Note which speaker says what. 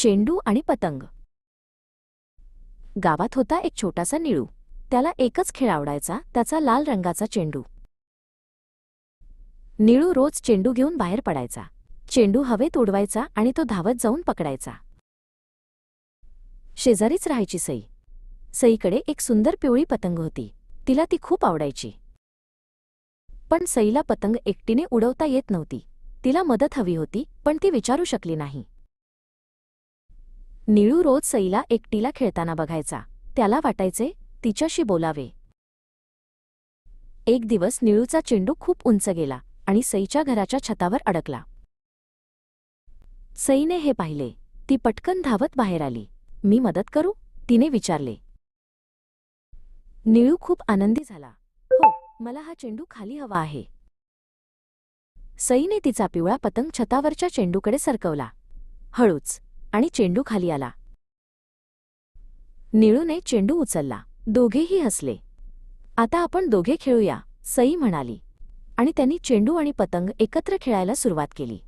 Speaker 1: चेंडू आणि पतंग. गावात होता एक छोटासा निळू. त्याला एकच खेळ आवडायचा, त्याचा लाल रंगाचा चेंडू. निळू रोज चेंडू घेऊन बाहेर पडायचा. चेंडू हवेत उडवायचा आणि तो धावत जाऊन पकडायचा. शेजारीच राहायची सई. सईकडे एक सुंदर पिवळी पतंग होती. तिला ती खूप आवडायची. पण सईला पतंग एकटीने उडवता येत नव्हती. तिला मदत हवी होती, पण ती विचारू शकली नाही. निळू रोज सईला एकटीला खेळताना बघायचा. त्याला वाटायचे तिच्याशी बोलावे. एक दिवस निळूचा चेंडू खूप उंच गेला आणि सईच्या घराच्या छतावर अडकला. सईने हे पाहिले. ती पटकन धावत बाहेर आली. मी मदत करू? तिने विचारले. निळू खूप आनंदी झाला. हो, मला हा चेंडू खाली हवा आहे. सईने तिचा पिवळा पतंग छतावरच्या चेंडूकडे सरकवला. हळूच, आणि चेंडू खाली आला. निळूने चेंडू उचलला. दोघेही हसले. आता आपण दोघे खेळूया, सई म्हणाली. आणि त्यांनी चेंडू आणि पतंग एकत्र खेळायला सुरुवात केली.